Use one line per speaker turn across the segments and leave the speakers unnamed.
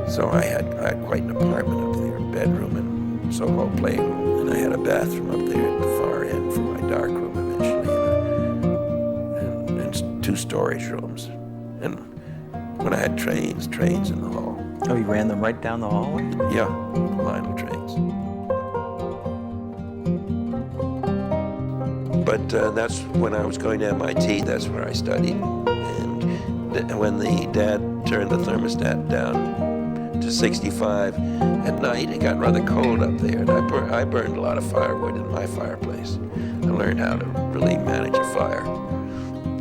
So I had quite an apartment up there, bedroom and so-called playroom, and I had a bathroom up there at the far end for my darkroom eventually, and two storage rooms. And when I had trains in the hall.
Oh, you ran them right down the hallway?
Yeah, vinyl trains. But that's when I was going to MIT, that's where I studied. And when the dad turned the thermostat down to 65 at night, it got rather cold up there, and I burned a lot of firewood in my fireplace. I learned how to really manage a fire.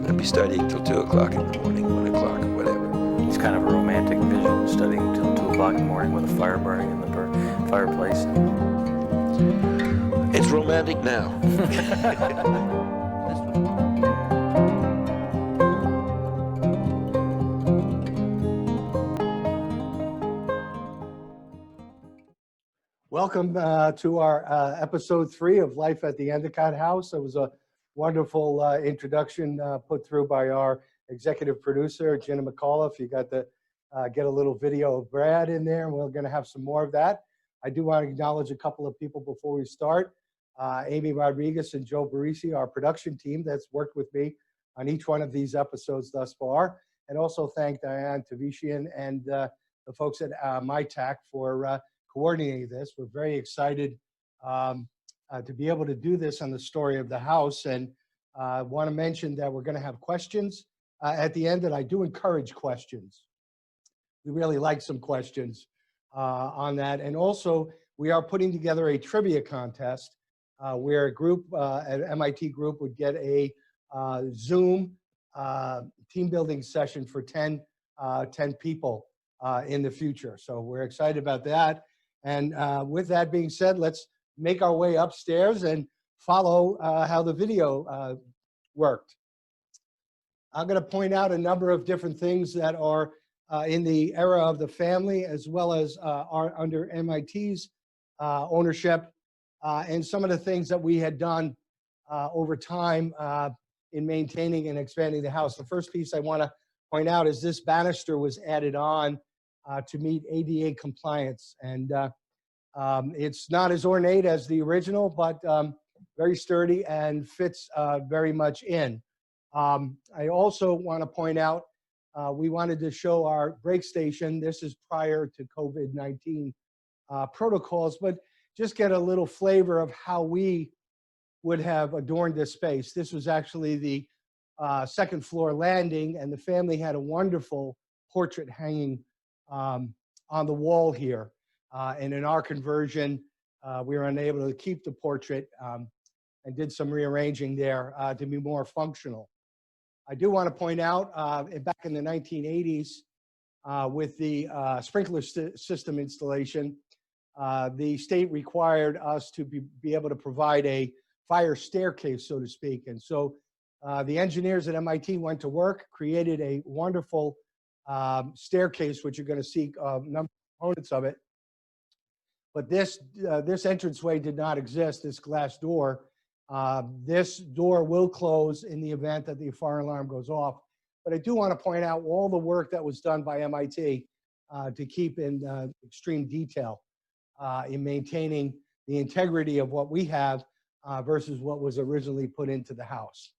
I'd be studying till 2 o'clock in the morning, 1 o'clock, or whatever.
It's kind of a romantic vision, studying till 2 o'clock in the morning with a fire burning in the fireplace.
It's romantic now.
Welcome to our episode 3 of Life at the Endicott House. It was a wonderful introduction put through by our executive producer, Jenna McCullough. If you got to get a little video of Brad in there, and we're going to have some more of that. I do want to acknowledge a couple of people before we start. Amy Rodriguez and Joe Barisi, our production team that's worked with me on each one of these episodes thus far. And also thank Diane Tavishian and the folks at MyTac for coordinating this. We're very excited to be able to do this on the story of the house, and want to mention that we're going to have questions at the end, and I do encourage questions. We really like some questions on that, and also we are putting together a trivia contest where a group, an MIT group, would get a Zoom team building session for 10 people in the future. So we're excited about that. And with that being said, let's make our way upstairs and follow how the video worked. I'm going to point out a number of different things that are in the era of the family, as well as are under MIT's ownership, and some of the things that we had done over time in maintaining and expanding the house. The first piece I want to point out is this banister was added on to meet ADA compliance. And it's not as ornate as the original, but very sturdy and fits very much in. I also want to point out, we wanted to show our break station. This is prior to COVID-19 protocols, but just get a little flavor of how we would have adorned this space. This was actually the second floor landing, and the family had a wonderful portrait hanging on the wall here. And in our conversion, we were unable to keep the portrait and did some rearranging there to be more functional. I do want to point out, back in the 1980s, with the sprinkler system installation, the state required us to be able to provide a fire staircase, so to speak. And so the engineers at MIT went to work, created a wonderful staircase, which you're going to see a number of components of it. But this entranceway did not exist, this glass door. This door will close in the event that the fire alarm goes off. But I do want to point out all the work that was done by MIT to keep in extreme detail in maintaining the integrity of what we have versus what was originally put into the house.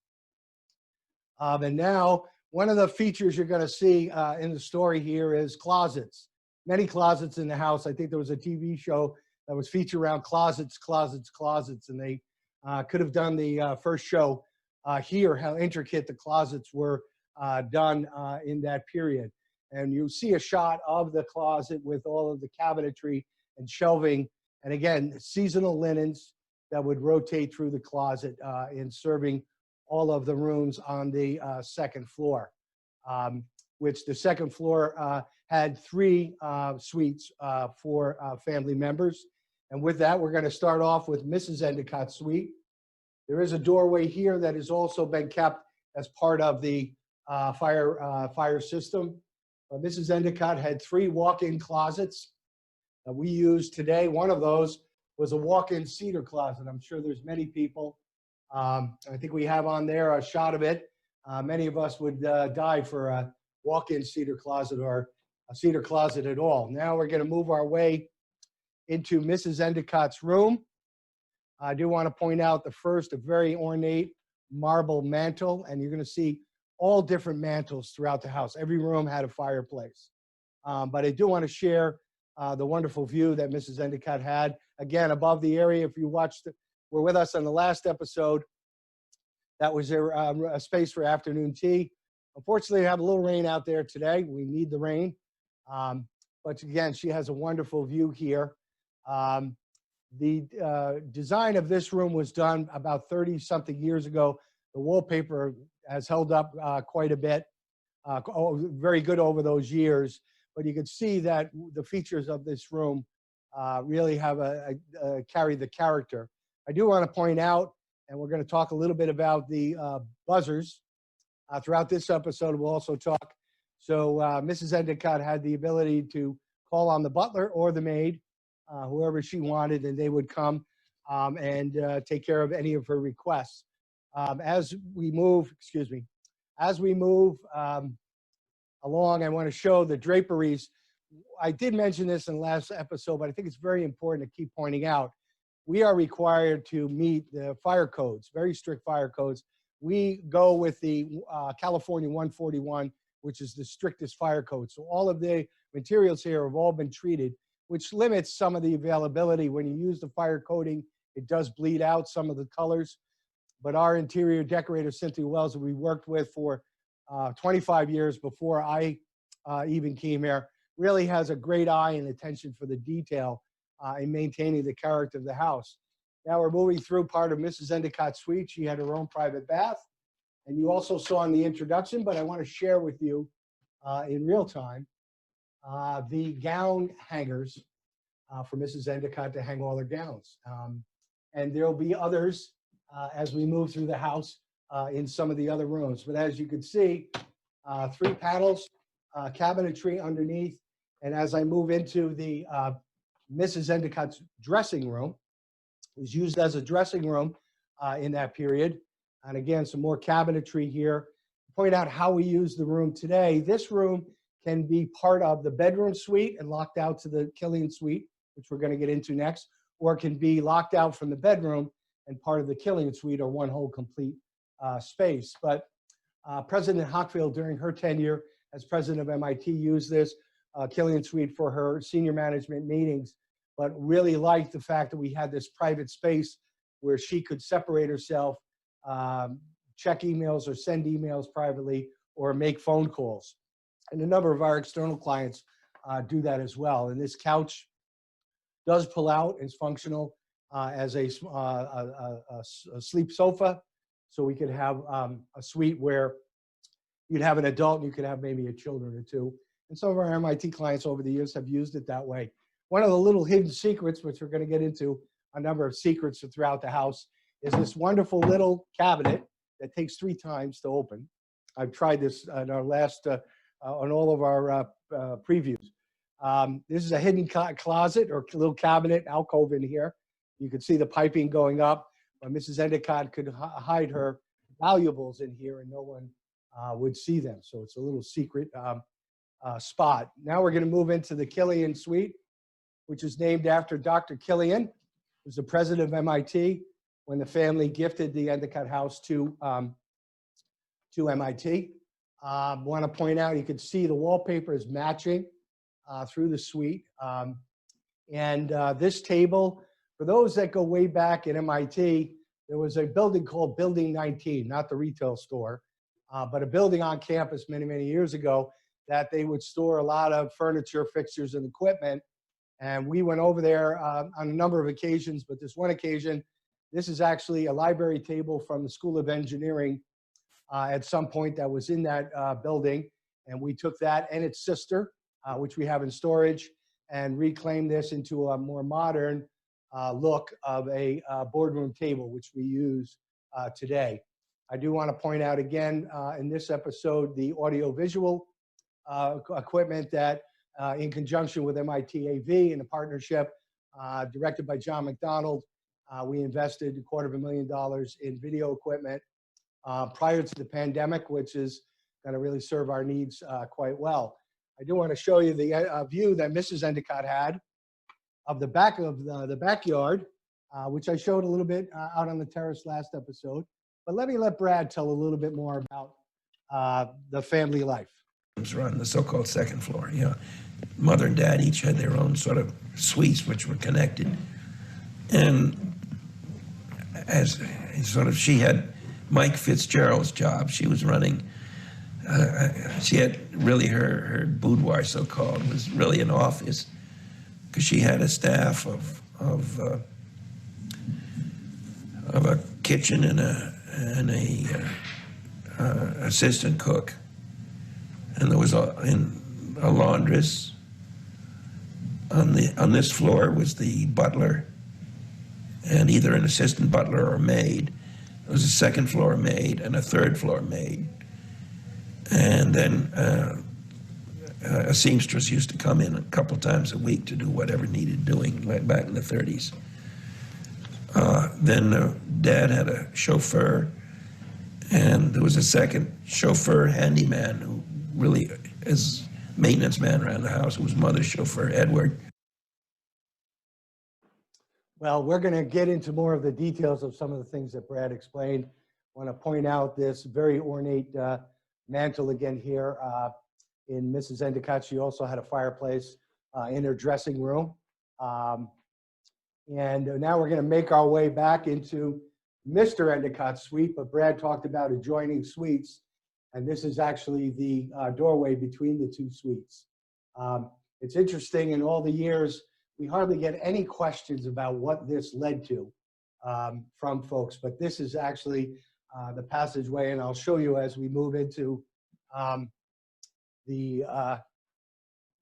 And now, one of the features you're going to see in the story here is closets. Many closets in the house. I think there was a TV show that was featured around closets, closets, closets, and they could have done the first show here, how intricate the closets were done in that period. And you see a shot of the closet with all of the cabinetry and shelving. And again, seasonal linens that would rotate through the closet in serving all of the rooms on the second floor, which the second floor had 3 suites for family members. And with that, we're going to start off with Mrs. Endicott Suite. There is a doorway here that has also been kept as part of the fire system. Mrs. Endicott had 3 walk-in closets that we use today. One of those was a walk-in cedar closet. I'm sure there's many people. I think we have on there a shot of it. Many of us would die for a walk-in cedar closet or a cedar closet at all. Now we're going to move our way into Mrs. Endicott's room. I do want to point out a very ornate marble mantle, and you're going to see all different mantles throughout the house. Every room had a fireplace. But I do want to share the wonderful view that Mrs. Endicott had. Again, above the area, if you were with us on the last episode, that was a space for afternoon tea. Unfortunately, we have a little rain out there today. We need the rain. But again, she has a wonderful view here. The design of this room was done about 30-something years ago. The wallpaper has held up quite a bit, very good over those years. But you can see that the features of this room really have carry the character. I do want to point out, and we're going to talk a little bit about the buzzers. Throughout this episode, we'll also talk. So Mrs. Endicott had the ability to call on the butler or the maid, whoever she wanted, and they would come and take care of any of her requests. As we move along, I want to show the draperies. I did mention this in the last episode, but I think it's very important to keep pointing out. We are required to meet the fire codes, very strict fire codes. We go with the California 141, which is the strictest fire code. So all of the materials here have all been treated, which limits some of the availability. When you use the fire coating, it does bleed out some of the colors. But our interior decorator, Cynthia Wells, that we worked with for 25 years before I even came here, really has a great eye and attention for the detail in maintaining the character of the house. Now we're moving through part of Mrs. Endicott's suite. She had her own private bath. And you also saw in the introduction, but I want to share with you in real time, the gown hangers for Mrs. Endicott to hang all her gowns. And there'll be others as we move through the house in some of the other rooms. But as you can see, 3 panels, cabinetry underneath. And as I move into the Mrs. Endicott's dressing room, it was used as a dressing room in that period. And again, some more cabinetry here. Point out how we use the room today. This room can be part of the bedroom suite and locked out to the Killian Suite, which we're going to get into next, or it can be locked out from the bedroom and part of the Killian Suite, or one whole complete space. But President Hockfield, during her tenure as president of MIT, used this Killian Suite for her senior management meetings, but really liked the fact that we had this private space where she could separate herself, check emails or send emails privately, or make phone calls. And a number of our external clients do that as well. And this couch does pull out, is functional as a sleep sofa. So we could have a suite where you'd have an adult and you could have maybe a children or 2. And some of our MIT clients over the years have used it that way. One of the little hidden secrets, which we're going to get into a number of secrets throughout the house, is this wonderful little cabinet that takes 3 times to open. I've tried this on our last, on all of our previews. This is a hidden closet or little cabinet alcove in here. You can see the piping going up. Mrs. Endicott could hide her valuables in here and no one would see them. So it's a little secret spot. Now we're going to move into the Killian Suite, which is named after Dr. Killian, who's the president of MIT when the family gifted the Endicott house to MIT. Want to point out, you can see the wallpaper is matching through the suite. This table, for those that go way back at MIT, there was a building called Building 19, not the retail store, but a building on campus many, many years ago. that they would store a lot of furniture, fixtures, and equipment. And we went over there on a number of occasions, but this one occasion, this is actually a library table from the School of Engineering at some point that was in that building. And we took that and its sister, which we have in storage, and reclaimed this into a more modern look of a boardroom table, which we use today. I do want to point out again in this episode the audio-visual equipment that in conjunction with MIT AV in a partnership directed by John McDonald, we invested $250,000 in video equipment prior to the pandemic, which is going to really serve our needs quite well. I do want to show you the view that Mrs. Endicott had of the back of the backyard, which I showed a little bit out on the terrace last episode. But let Brad tell a little bit more about the family life.
Were on the so-called second floor. You know, mother and dad each had their own sort of suites, which were connected. And as sort of, she had Mike Fitzgerald's job. She was running. She had really her boudoir, so-called, was really an office, because she had a staff of a kitchen and a assistant cook. And there was a laundress. On this floor was the butler, and either an assistant butler or a maid. There was a second floor maid and a third floor maid. And then a seamstress used to come in a couple times a week to do whatever needed doing, like back in the 30s. Then Dad had a chauffeur, and there was a second chauffeur handyman who really is maintenance man around the house. It was Mother's chauffeur, Edward.
Well, we're going to get into more of the details of some of the things that Brad explained. I want to point out this very ornate mantle again here in Mrs. Endicott. She also had a fireplace in her dressing room. And now we're going to make our way back into Mr. Endicott's suite, but Brad talked about adjoining suites. And this is actually the doorway between the two suites. It's interesting, in all the years, we hardly get any questions about what this led to from folks, but this is actually the passageway, and I'll show you as we move into the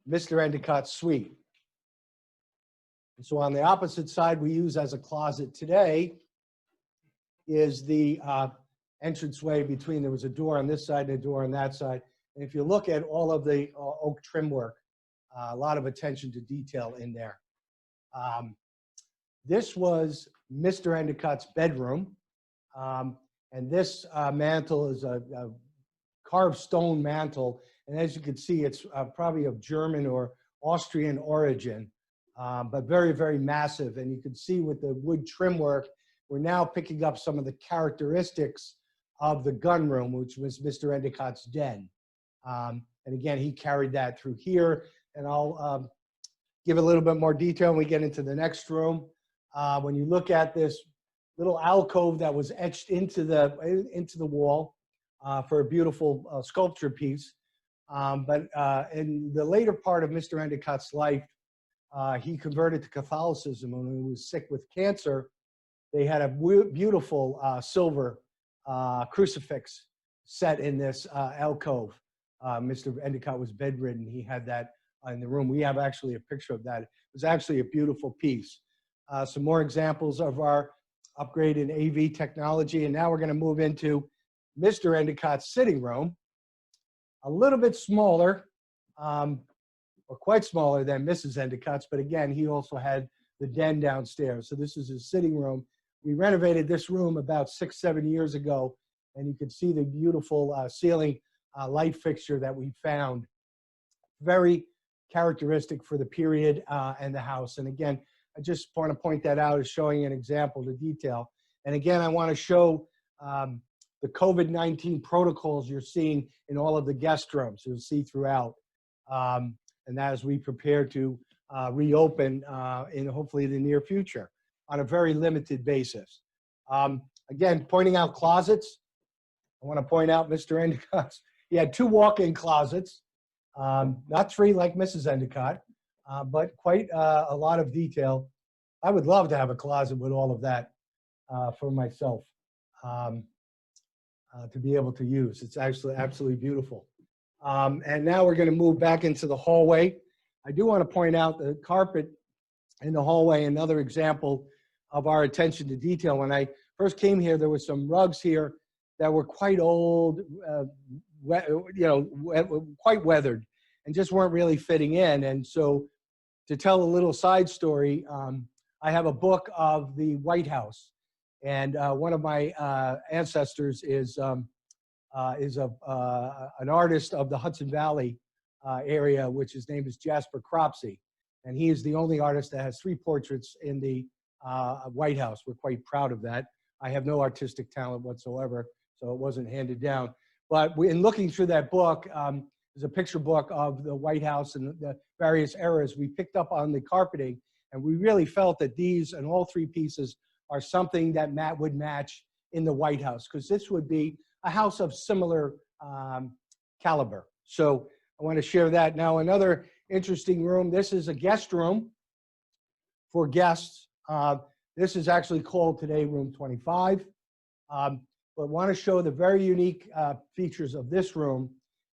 Mr. Endicott's suite. And so on the opposite side we use as a closet today is the entranceway between, there was a door on this side and a door on that side. And if you look at all of the oak trim work, a lot of attention to detail in there. This was Mr. Endicott's bedroom. And this mantle is a carved stone mantle. And as you can see, it's probably of German or Austrian origin, but very, very massive. And you can see with the wood trim work, we're now picking up some of the characteristics of the gun room, which was Mr. Endicott's den. And again, he carried that through here. And I'll give a little bit more detail when we get into the next room. When you look at this little alcove that was etched into the wall for a beautiful sculpture piece. But in the later part of Mr. Endicott's life, he converted to Catholicism. When he was sick with cancer, they had a beautiful silver crucifix set in this alcove. Mr. Endicott was bedridden. He had that in the room. We have actually a picture of that. It was actually a beautiful piece. Some more examples of our upgrade in AV technology. And now we're going to move into Mr. Endicott's sitting room. A little bit smaller, or quite smaller than Mrs. Endicott's, but again, he also had the den downstairs. So this is his sitting room. We renovated this room about 6-7 years ago, and you can see the beautiful ceiling light fixture that we found. Very characteristic for the period and the house. And again, I just want to point that out as showing an example to detail. And again, I want to show the COVID-19 protocols you're seeing in all of the guest rooms. You'll see throughout. And that as we prepare to reopen in hopefully the near future on a very limited basis. Again, pointing out closets. I want to point out Mr. Endicott's. He had 2 walk-in closets. Not three like Mrs. Endicott, but quite a lot of detail. I would love to have a closet with all of that for myself to be able to use. It's actually absolutely beautiful. And now we're going to move back into the hallway. I do want to point out the carpet in the hallway, another example of our attention to detail. When I first came here, there were some rugs here that were quite old, quite weathered, and just weren't really fitting in. And so, to tell a little side story, I have a book of the White House, and one of my ancestors is an artist of the Hudson Valley area, which his name is Jasper Cropsey, and he is the only artist that has 3 portraits in the White House. We're quite proud of that. I have no artistic talent whatsoever, so it wasn't handed down. But in looking through that book, there's a picture book of the White House and the various eras. We picked up on the carpeting, and we really felt that these and all 3 pieces are something that would match in the White House, because this would be a house of similar caliber. So I want to share that. Now, another interesting room, this is a guest room for guests. This is actually called today room 25. But want to show the very unique features of this room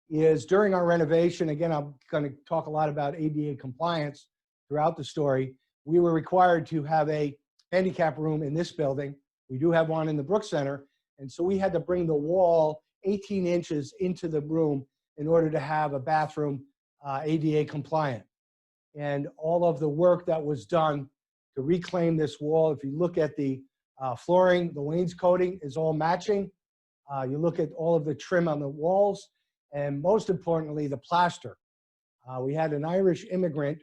is during our renovation, again, I'm going to talk a lot about ADA compliance throughout the story. We were required to have a handicap room in this building. We do have one in the Brooks Center. And so we had to bring the wall 18 inches into the room in order to have a bathroom ADA compliant. And all of the work that was done to reclaim this wall, if you look at the flooring, the wainscoting is all matching. You look at all of the trim on the walls, and most importantly, the plaster. We had an Irish immigrant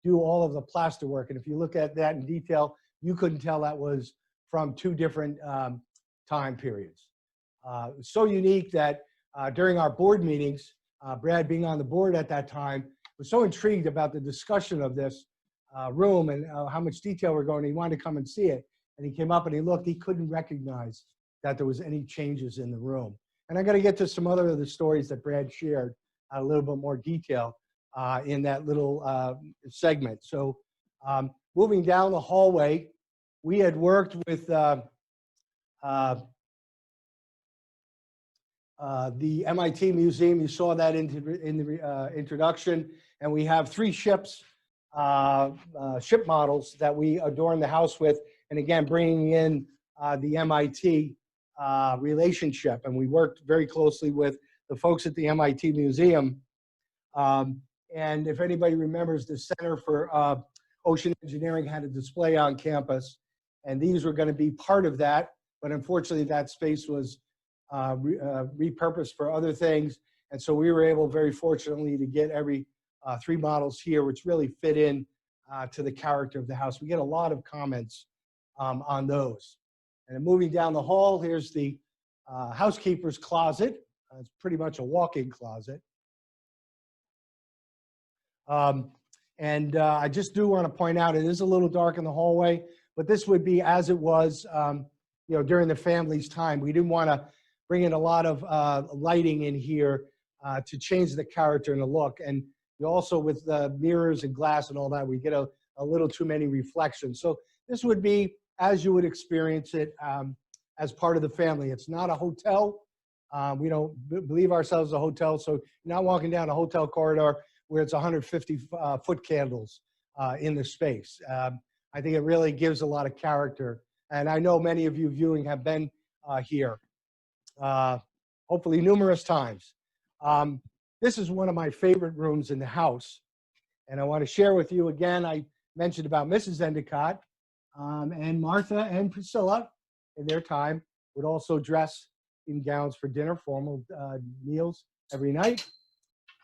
do all of the plaster work. And if you look at that in detail, you couldn't tell that was from 2 different time periods. So unique that during our board meetings, Brad being on the board at that time, was so intrigued about the discussion of this room and how much detail we're going. He wanted to come and see it. And he came up and he looked, he couldn't recognize that there was any changes in the room. And I'm going to get to some other of the stories that Brad shared a little bit more detail in that little segment. So moving down the hallway, we had worked with the MIT Museum. You saw that in the introduction. And we have 3 ships, ship models that we adorn the house with. And again, bringing in the MIT relationship. And we worked very closely with the folks at the MIT Museum. And if anybody remembers, the Center for Ocean Engineering had a display on campus. And these were going to be part of that. But unfortunately, that space was repurposed for other things. And so we were able, very fortunately, to get every 3 models here, which really fit in to the character of the house. We get a lot of comments on those. And then moving down the hall, here's the housekeeper's closet. It's pretty much a walk-in closet. I just do want to point out, it is a little dark in the hallway, but this would be as it was during the family's time. We didn't want to bring in a lot of lighting in here to change the character and the look. And you also, with the mirrors and glass and all that, we get a little too many reflections. So this would be as you would experience it as part of the family. It's not a hotel. We don't believe ourselves a hotel, so you're not walking down a hotel corridor where it's 150-foot candles in the space. I think it really gives a lot of character. And I know many of you viewing have been here, hopefully numerous times. This is one of my favorite rooms in the house. And I want to share with you again, I mentioned about Mrs. Endicott, and Martha and Priscilla in their time would also dress in gowns for dinner, formal meals every night.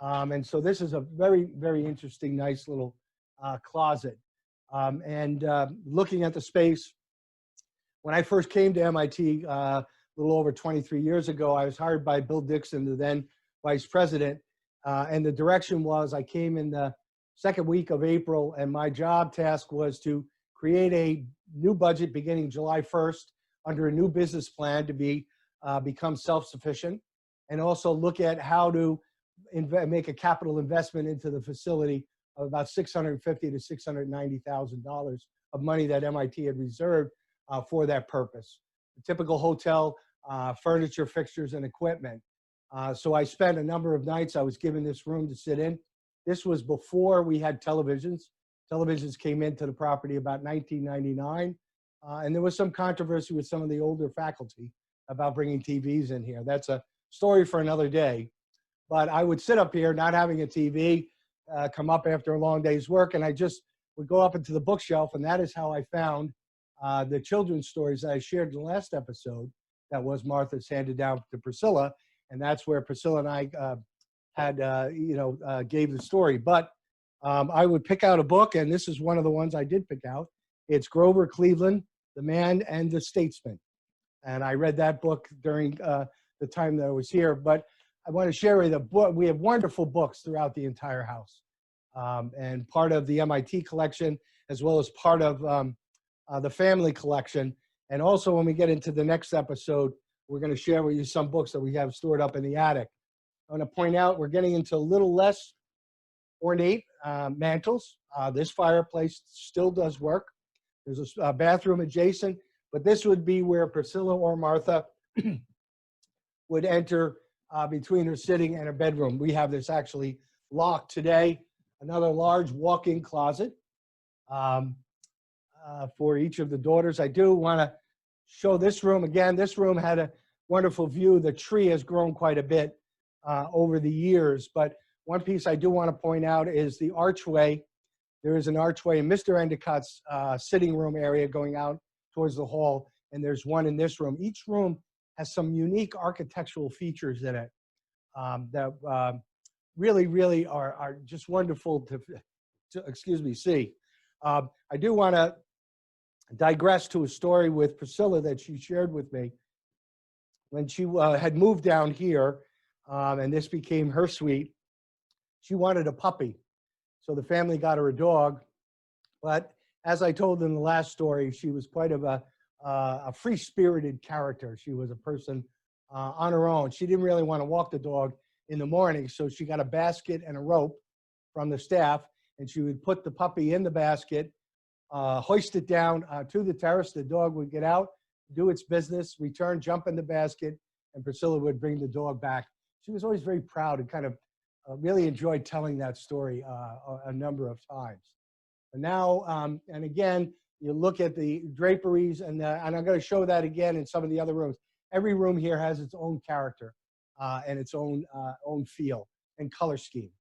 And so this is a very, very interesting, nice little closet. Looking at the space, when I first came to MIT a little over 23 years ago, I was hired by Bill Dixon, the then vice president. And the direction was, I came in the 2nd week of April, and my job task was to create a new budget beginning July 1st under a new business plan to become self-sufficient, and also look at how to make a capital investment into the facility of about $650,000 to $690,000 of money that MIT had reserved for that purpose. The typical hotel, furniture, fixtures, and equipment. So I spent a number of nights. I was given this room to sit in. This was before we had televisions. Televisions came into the property about 1999. And there was some controversy with some of the older faculty about bringing TVs in here. That's a story for another day. But I would sit up here not having a TV, come up after a long day's work, and I just would go up into the bookshelf, and that is how I found the children's stories that I shared in the last episode. That was Martha's handed down to Priscilla, and that's where Priscilla and I gave the story. But I would pick out a book, and this is one of the ones I did pick out. It's Grover Cleveland, The Man and the Statesman. And I read that book during the time that I was here. But I want to share with you the book. We have wonderful books throughout the entire house. And part of the MIT collection, as well as part of the family collection. And also when we get into the next episode, we're going to share with you some books that we have stored up in the attic. I want to point out we're getting into a little less ornate mantles. This fireplace still does work. There's a bathroom adjacent, but this would be where Priscilla or Martha would enter between her sitting and her bedroom. We have this actually locked today. Another large walk-in closet for each of the daughters. I do want to show this room again. This room had a wonderful view. The tree has grown quite a bit over the years, but one piece I do want to point out is the archway. There is an archway in Mr. Endicott's sitting room area going out towards the hall, and there's one in this room. Each room has some unique architectural features in it that really are just wonderful to see. I do want to digress to a story with Priscilla that she shared with me when she had moved down here, and this became her suite. She wanted a puppy, so the family got her a dog. But as I told in the last story, she was quite of a free-spirited character. She was a person on her own. She didn't really want to walk the dog in the morning, so she got a basket and a rope from the staff, and she would put the puppy in the basket, hoist it down to the terrace. The dog would get out, do its business, return, jump in the basket, and Priscilla would bring the dog back. She was always very proud and kind of really enjoyed telling that story a number of times. And now, and again, you look at the draperies, and I'm going to show that again in some of the other rooms. Every room here has its own character and its own feel and color scheme.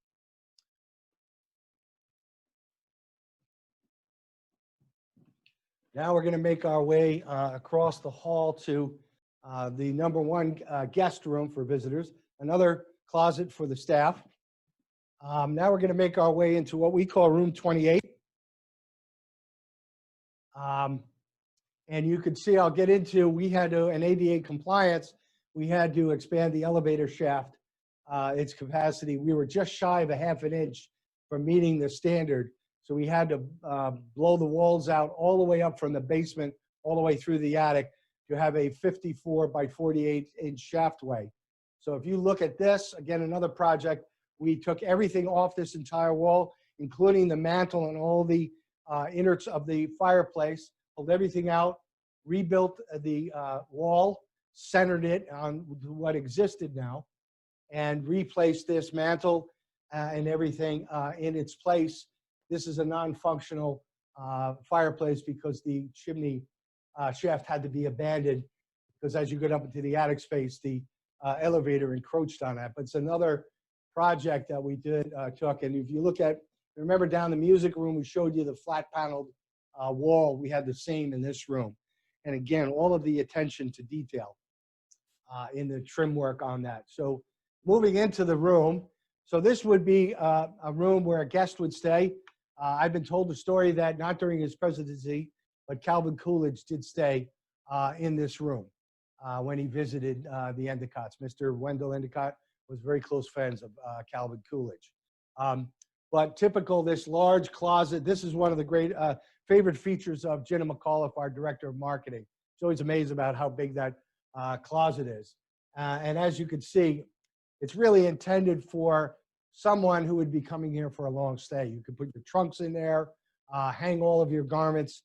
Now we're going to make our way across the hall to the #1 guest room for visitors, another closet for the staff. Now we're going to make our way into what we call room 28. And you can see, I'll get into, we had to, in ADA compliance, we had to expand the elevator shaft, its capacity. We were just shy of a ½ an inch from meeting the standard. So we had to blow the walls out all the way up from the basement, all the way through the attic to have a 54 by 48 inch shaftway. So if you look at this, again, another project, we took everything off this entire wall, including the mantle and all the innards of the fireplace, pulled everything out, rebuilt the wall, centered it on what existed now, and replaced this mantle and everything in its place. This is a non-functional fireplace because the chimney shaft had to be abandoned because as you get up into the attic space, the elevator encroached on that. But it's another project that we took. And if you look at, remember down the music room, we showed you the flat paneled wall. We had the same in this room. And again, all of the attention to detail in the trim work on that. So moving into the room. So this would be a room where a guest would stay. I've been told the story that not during his presidency, but Calvin Coolidge did stay in this room when he visited the Endicotts. Mr. Wendell Endicott was very close friends of Calvin Coolidge. But typical, this large closet, this is one of the great favorite features of Jenna McAuliffe, our director of marketing. She's always amazed about how big that closet is. And as you can see, it's really intended for someone who would be coming here for a long stay. You could put your trunks in there, hang all of your garments,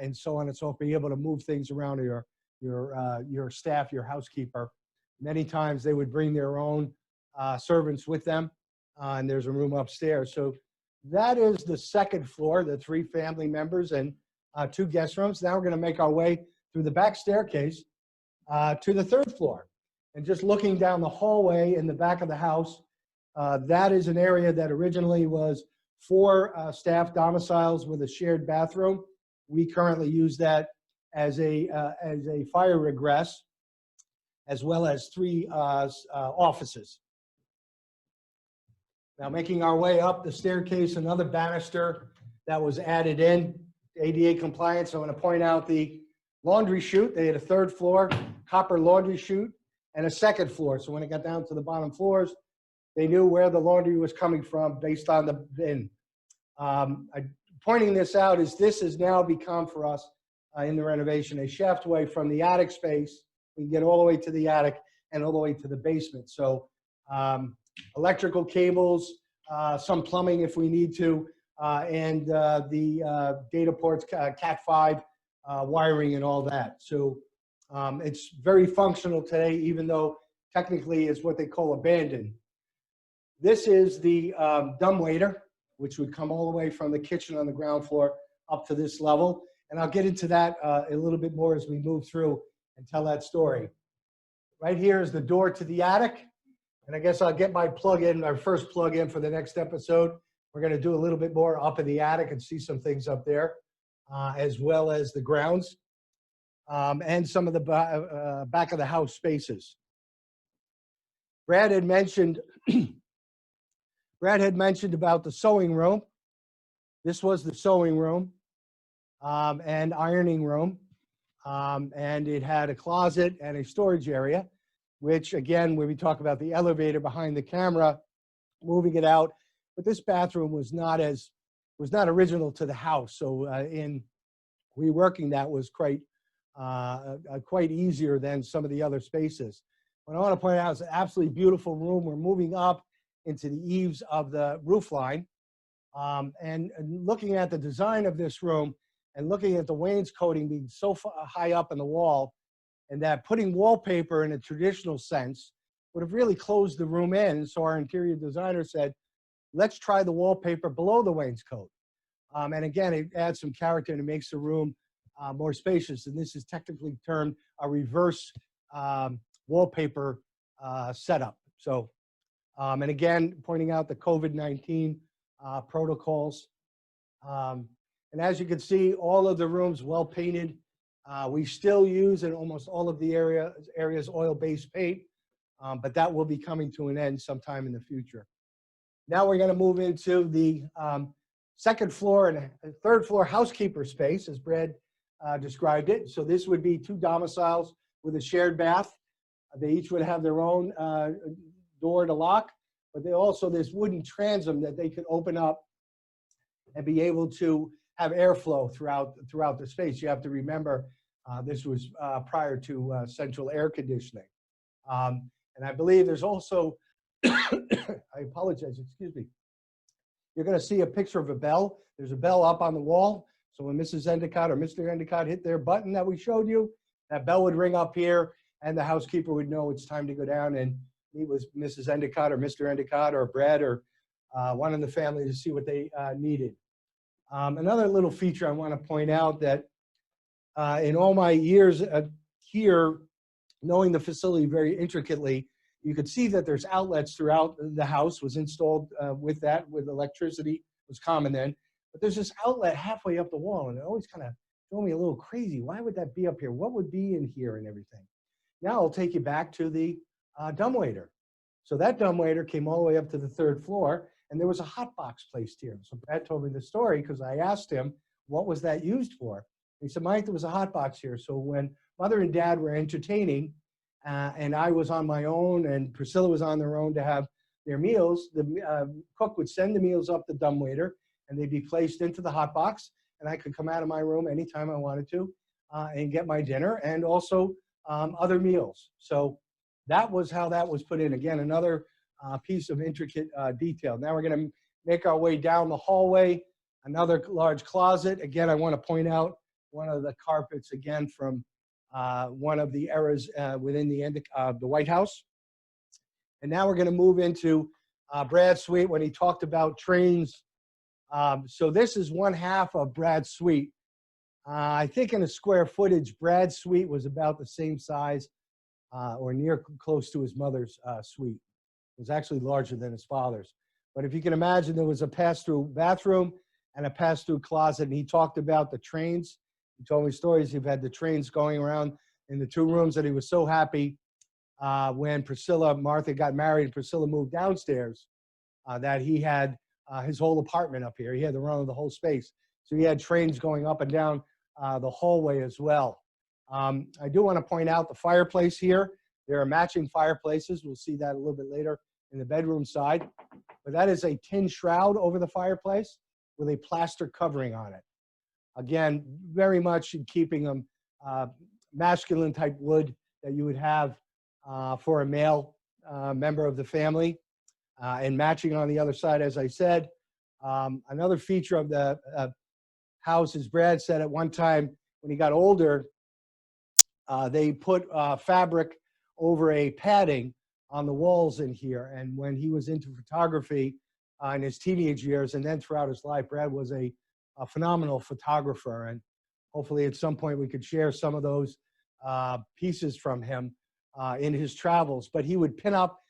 and so on and so forth, be able to move things around your staff, your housekeeper. Many times they would bring their own servants with them, and there's a room upstairs. So that is the second floor, the 3 family members and 2 guest rooms. Now we're going to make our way through the back staircase to the 3rd floor. And just looking down the hallway in the back of the house, that is an area that originally was for staff domiciles with a shared bathroom. We currently use that as a fire regress, as well as 3 offices. Now making our way up the staircase, another banister that was added in, ADA compliance. I want to point out the laundry chute. They had a 3rd floor copper laundry chute and a 2nd floor. So when it got down to the bottom floors, they knew where the laundry was coming from based on the bin. Pointing this out is this has now become for us in the renovation a shaftway from the attic space. We can get all the way to the attic and all the way to the basement. So electrical cables, some plumbing if we need to, and the data ports, Cat5 wiring and all that. So it's very functional today, even though technically it's what they call abandoned. This is the dumbwaiter, which would come all the way from the kitchen on the ground floor up to this level. And I'll get into that a little bit more as we move through and tell that story. Right here is the door to the attic. And I guess I'll get my plug-in, our first plug-in for the next episode. We're going to do a little bit more up in the attic and see some things up there, as well as the grounds and some of the back of the house spaces. Brad had mentioned about the sewing room. This was the sewing room and ironing room. And it had a closet and a storage area, which again, when we talk about the elevator behind the camera, moving it out, but this bathroom was not original to the house. So in reworking that was quite easier than some of the other spaces. What I want to point out is an absolutely beautiful room. We're moving up into the eaves of the roof line. And looking at the design of this room and looking at the wainscoting being so high up in the wall, and that putting wallpaper in a traditional sense would have really closed the room in. So our interior designer said, let's try the wallpaper below the wainscot. And again, it adds some character and it makes the room more spacious. And this is technically termed a reverse wallpaper setup. So, and again, pointing out the COVID-19 protocols. And as you can see, all of the rooms well painted. We still use in almost all of the areas oil-based paint, but that will be coming to an end sometime in the future. Now we're going to move into the 2nd floor and 3rd floor housekeeper space, as Brad described it. So this would be 2 domiciles with a shared bath. They each would have their own door to lock, but they also, this wooden transom that they could open up and be able to have airflow throughout the space. You have to remember, this was prior to central air conditioning. And I believe there's also, I apologize, excuse me. You're going to see a picture of a bell. There's a bell up on the wall. So when Mrs. Endicott or Mr. Endicott hit their button that we showed you, that bell would ring up here and the housekeeper would know it's time to go down and meet with Mrs. Endicott or Mr. Endicott or Brad or one in the family to see what they needed. Another little feature I want to point out that in all my years here, knowing the facility very intricately, you could see that there's outlets throughout the house was installed with electricity was common then. But there's this outlet halfway up the wall, and it always kind of drove me a little crazy. Why would that be up here? What would be in here and everything? Now I'll take you back to the dumbwaiter. So that dumbwaiter came all the way up to the 3rd floor, and there was a hot box placed here. So Brad told me the story because I asked him, what was that used for? He said, Mike, there was a hot box here. So when Mother and Dad were entertaining, and I was on my own, and Priscilla was on their own to have their meals, the cook would send the meals up the dumbwaiter, and they'd be placed into the hot box, and I could come out of my room anytime I wanted to and get my dinner and also other meals. So that was how that was put in. Again, another piece of intricate detail. Now we're going to make our way down the hallway, another large closet. Again, I want to point out one of the carpets, again, from one of the eras within the White House. And now we're going to move into Brad's suite when he talked about trains. So this is one half of Brad's suite. I think in a square footage, Brad's suite was about the same size or near close to his mother's suite. It was actually larger than his father's. But if you can imagine, there was a pass-through bathroom and a pass-through closet. And he talked about the trains. He told me stories. He had the trains going around in the 2 rooms, and he was so happy when Martha got married and Priscilla moved downstairs that he had his whole apartment up here. He had the run of the whole space. So he had trains going up and down the hallway as well. I do want to point out the fireplace here. There are matching fireplaces. We'll see that a little bit later in the bedroom side. But that is a tin shroud over the fireplace with a plaster covering on it. Again, very much in keeping them masculine type wood that you would have for a male member of the family. And matching on the other side, as I said. Another feature of the house, as Brad said at one time, when he got older, they put fabric over a padding on the walls in here. And when he was into photography in his teenage years and then throughout his life, Brad was a phenomenal photographer. And hopefully at some point we could share some of those pieces from him in his travels. But he would pin up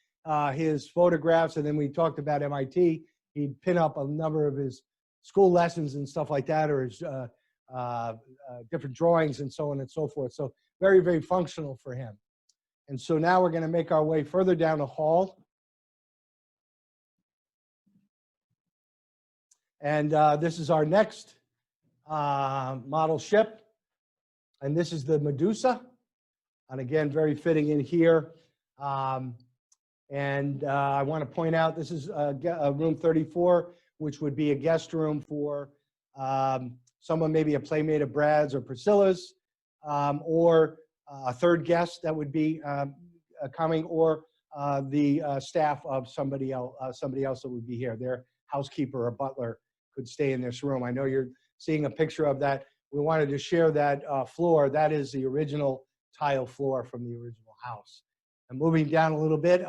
his photographs, and then we talked about MIT. He'd pin up a number of his school lessons and stuff like that, or his different drawings and so on and so forth. So very, very functional for him. And so now we're going to make our way further down the hall. And this is our next model ship. And this is the Medusa. And again, very fitting in here. And I want to point out, this is room 34, which would be a guest room for someone, maybe a playmate of Brad's or Priscilla's, or a third guest that would be coming, or the staff of somebody else that would be here. Their housekeeper or butler could stay in this room. I know you're seeing a picture of that. We wanted to share that floor. That is the original tile floor from the original house. And moving down a little bit,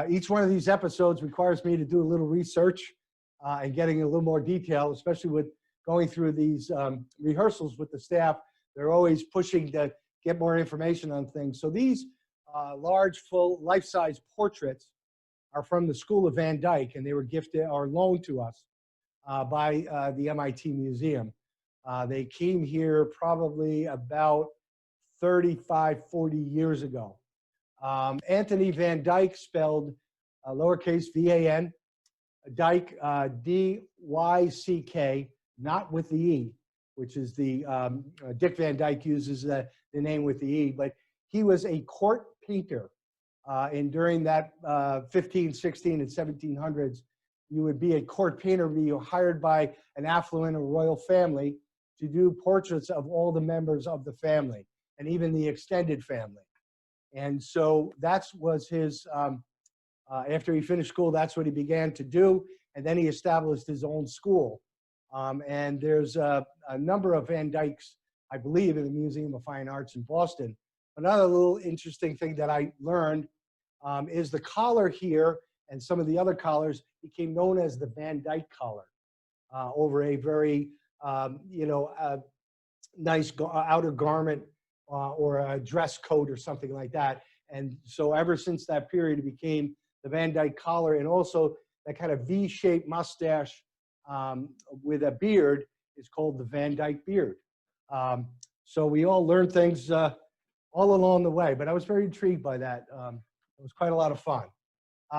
each one of these episodes requires me to do a little research and getting a little more detail, especially with going through these rehearsals with the staff. They're always pushing to get more information on things. So these large, full, life-size portraits are from the School of Van Dyke, and they were gifted or loaned to us by the MIT Museum. They came here probably about 35, 40 years ago. Anthony Van Dyke, spelled lowercase V-A-N, Dyke, D-Y-C-K, not with the E, which is the, Dick Van Dyke uses the name with the E, but he was a court painter. And during that 15, 16, and 1700s, you would be a court painter, be hired by an affluent or royal family to do portraits of all the members of the family, and even the extended family. And so that was his, after he finished school, that's what he began to do. And then he established his own school. And there's a number of Van Dykes, I believe, in the Museum of Fine Arts in Boston. Another little interesting thing that I learned is the collar here and some of the other collars became known as the Van Dyke collar over a very, nice outer garment or a dress coat or something like that. And so ever since that period, it became the Van Dyke collar, and also that kind of V-shaped mustache with a beard is called the Van Dyke beard. So we all learned things all along the way, but I was very intrigued by that. It was quite a lot of fun.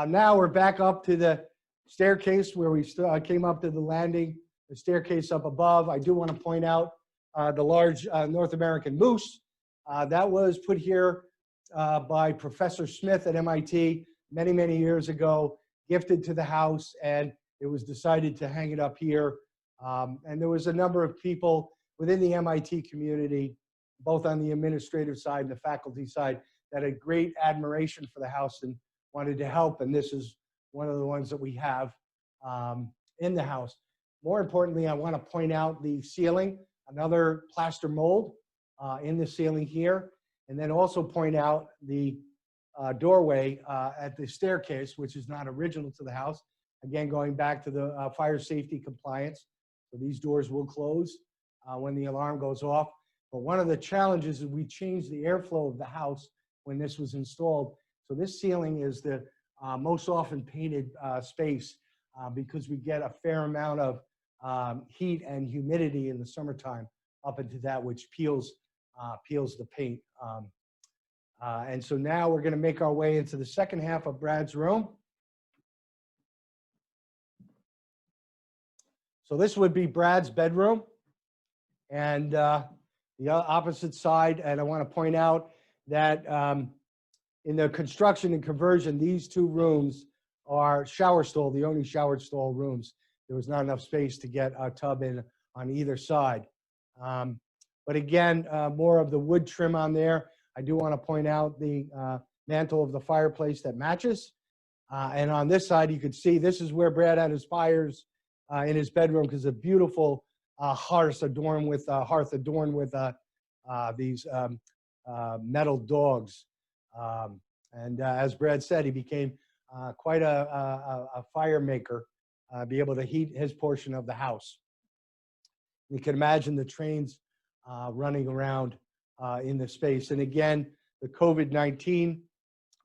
Now we're back up to the staircase where we came up to the landing, the staircase up above. I do want to point out the large North American moose. That was put here by Professor Smith at MIT many, many years ago, gifted to the house, and it was decided to hang it up here. And there was a number of people within the MIT community, both on the administrative side and the faculty side, that had great admiration for the house and wanted to help, and this is one of the ones that we have in the house. More importantly, I want to point out the ceiling, another plaster mold in the ceiling here, and then also point out the doorway at the staircase, which is not original to the house. Again, going back to the fire safety compliance. So these doors will close when the alarm goes off. But one of the challenges is we changed the airflow of the house when this was installed. So this ceiling is the most often painted space because we get a fair amount of heat and humidity in the summertime up into that, which peels the paint. And so now we're going to make our way into the second half of Brad's room. So this would be Brad's bedroom, and the opposite side. And I want to point out that in the construction and conversion, these two rooms are shower stall, the only shower stall rooms. There was not enough space to get a tub in on either side. But again, more of the wood trim on there. I do want to point out the mantle of the fireplace that matches. And on this side, you can see this is where Brad had his fires in his bedroom, because a beautiful hearth adorned with these metal dogs. And as Brad said, he became quite a fire maker, be able to heat his portion of the house. You can imagine the trains running around in the space. And again, the COVID-19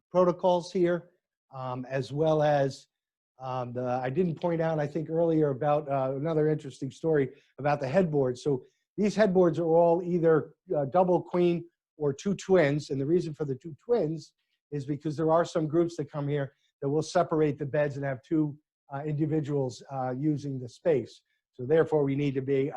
protocols here, as well as I didn't point out, I think earlier, about another interesting story about the headboards. So these headboards are all either double queen or two twins. And the reason for the two twins is because there are some groups that come here that will separate the beds and have two individuals using the space. So therefore, we need to be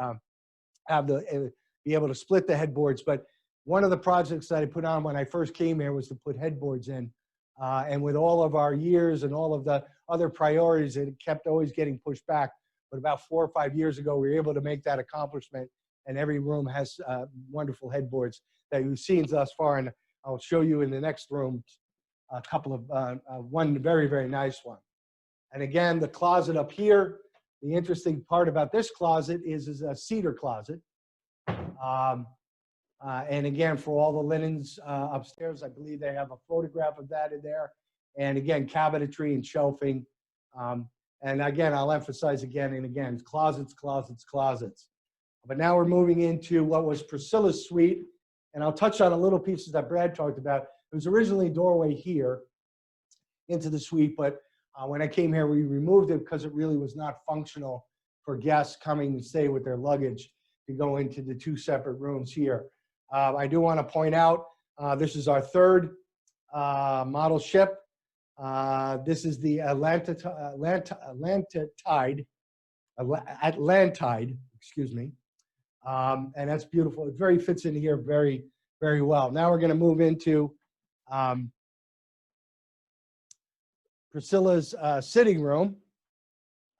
able to split the headboards. But one of the projects that I put on when I first came here was to put headboards in. And with all of our years and all of the other priorities, it kept always getting pushed back. But about 4 or 5 years ago, we were able to make that accomplishment. And every room has wonderful headboards that you've seen thus far. And I'll show you in the next room a couple of, one very, very nice one. And again, the closet up here, the interesting part about this closet is a cedar closet. And again, for all the linens upstairs, I believe they have a photograph of that in there. And again, cabinetry and shelving. And again, I'll emphasize again and again, closets, closets, closets. But now we're moving into what was Priscilla's suite. And I'll touch on a little pieces that Brad talked about. It was originally a doorway here into the suite, but when I came here, we removed it because it really was not functional for guests coming to stay with their luggage to go into the two separate rooms here. I do want to point out, this is our third model ship. This is the Atlantide, excuse me. And that's beautiful. It very fits in here very, very well. Now we're going to move into Priscilla's sitting room.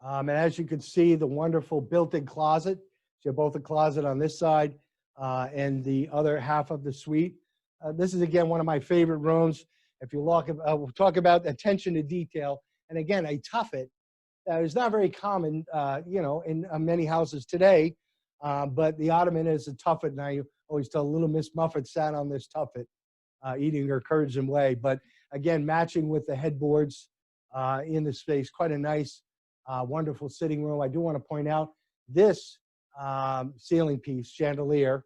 And as you can see, the wonderful built-in closet. So you have both a closet on this side and the other half of the suite. This is, again, one of my favorite rooms. If you look, we'll talk about attention to detail. And again, a tuffet that is not very common, in many houses today. But the ottoman is a tuffet, and I always tell little Miss Muffet sat on this tuffet, eating her curds and whey. But again, matching with the headboards in the space, quite a nice, wonderful sitting room. I do want to point out this ceiling piece, chandelier,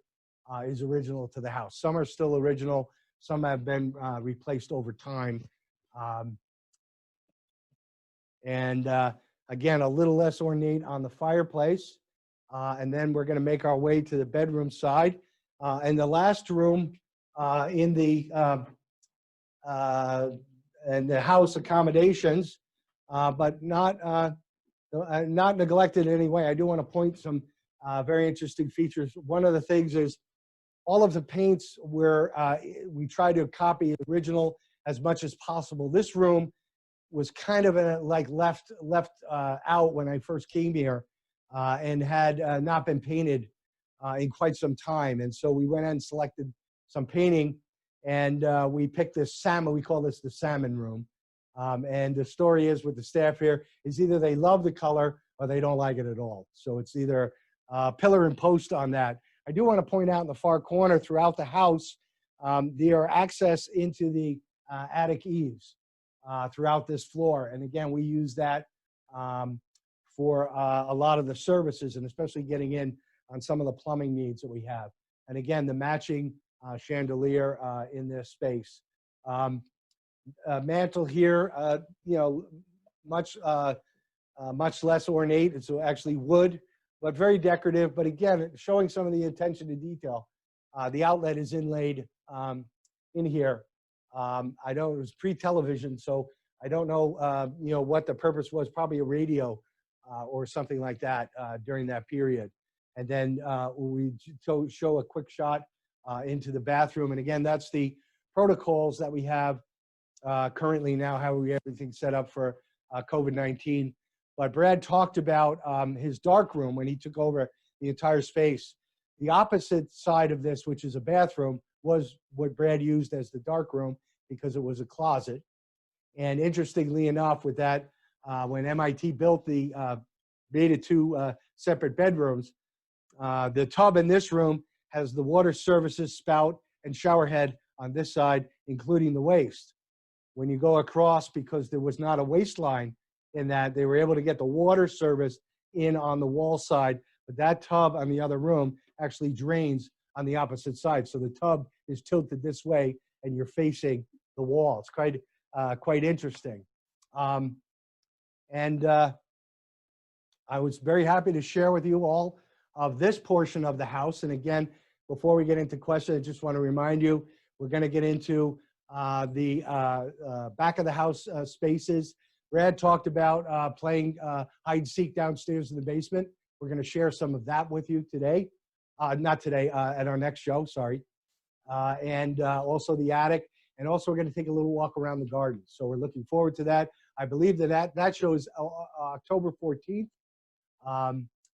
is original to the house. Some are still original. Some have been replaced over time. And again, a little less ornate on the fireplace. And then we're going to make our way to the bedroom side. And the last room in the house accommodations, but not neglected in any way. I do want to point some very interesting features. One of the things is all of the paints were, we tried to copy the original as much as possible. This room was kind of left out when I first came here. And had not been painted in quite some time. And so we went and selected some painting, and we picked this salmon. We call this the salmon room. And the story is with the staff here is either they love the color or they don't like it at all. So it's either pillar and post on that. I do want to point out in the far corner throughout the house, there are access into the attic eaves throughout this floor. And again, we use that for a lot of the services and especially getting in on some of the plumbing needs that we have. And again, the matching chandelier in this space. Mantle here, you know, much less ornate. It's actually wood, but very decorative. But again, showing some of the attention to detail. The outlet is inlaid in here. I know it was pre-television, so I don't know, you know, what the purpose was. Probably a radio or something like that during that period. And then we show a quick shot into the bathroom. And again, that's the protocols that we have currently now, how we have everything set up for COVID-19. But Brad talked about his dark room when he took over the entire space. The opposite side of this, which is a bathroom, was what Brad used as the dark room because it was a closet. And interestingly enough, with that, when MIT built the made it two separate bedrooms, the tub in this room has the water services spout and shower head on this side, including the waste. When you go across, because there was not a waistline in that, they were able to get the water service in on the wall side, but that tub on the other room actually drains on the opposite side. So the tub is tilted this way and you're facing the wall. It's quite interesting. I was very happy to share with you all of this portion of the house. And again, before we get into questions, I just want to remind you, we're going to get into the back of the house spaces. Brad talked about playing hide and seek downstairs in the basement. We're going to share some of that with you today. Not today, at our next show, sorry. And also the attic. And also we're going to take a little walk around the garden. So we're looking forward to that. I believe that show is October 14th.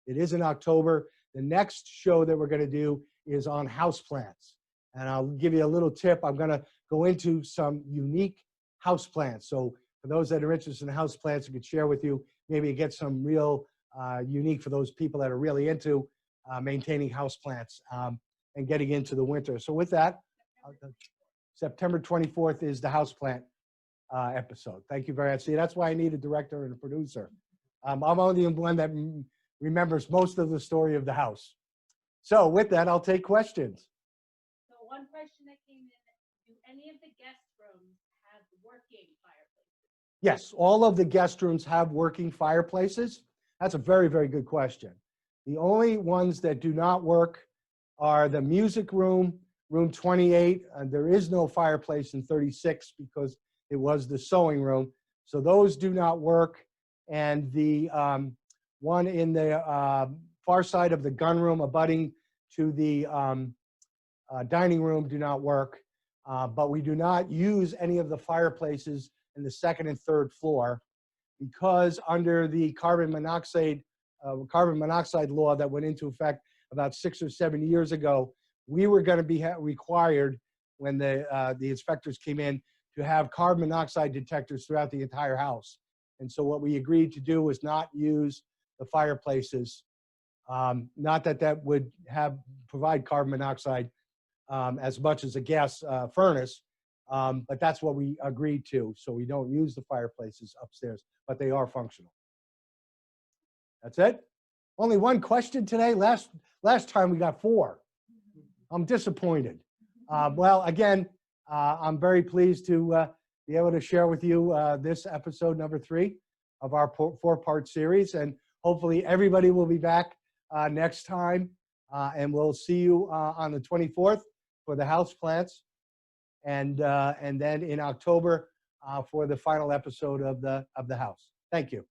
It is in October. The next show that we're going to do is on houseplants. And I'll give you a little tip. I'm going to go into some unique houseplants. So for those that are interested in houseplants, I could share with you, maybe get some real unique for those people that are really into maintaining houseplants and getting into the winter. So with that, September 24th is the houseplant episode. Thank you very much. See, that's why I need a director and a producer. I'm only the one that remembers most of the story of the house. So with that, I'll take questions.
So one question that came in, do any of the guest rooms have working fireplaces?
Yes, all of the guest rooms have working fireplaces. That's a very, very good question. The only ones that do not work are the music room, room 28. There is no fireplace in 36 because it was the sewing room. So those do not work. And the one in the far side of the gun room abutting to the dining room do not work. But we do not use any of the fireplaces in the second and third floor because under the carbon monoxide law that went into effect about 6 or 7 years ago, we were going to be required when the inspectors came in to have carbon monoxide detectors throughout the entire house. And so what we agreed to do was not use the fireplaces. Not that that would provide carbon monoxide as much as a gas furnace, but that's what we agreed to. So we don't use the fireplaces upstairs, but they are functional. That's it. Only one question today. Last time we got 4. I'm disappointed. Well, again, I'm very pleased to be able to share with you this episode number 3 of our 4-part series, and hopefully everybody will be back next time, and we'll see you on the 24th for the house plants, and then in October for the final episode of the house. Thank you.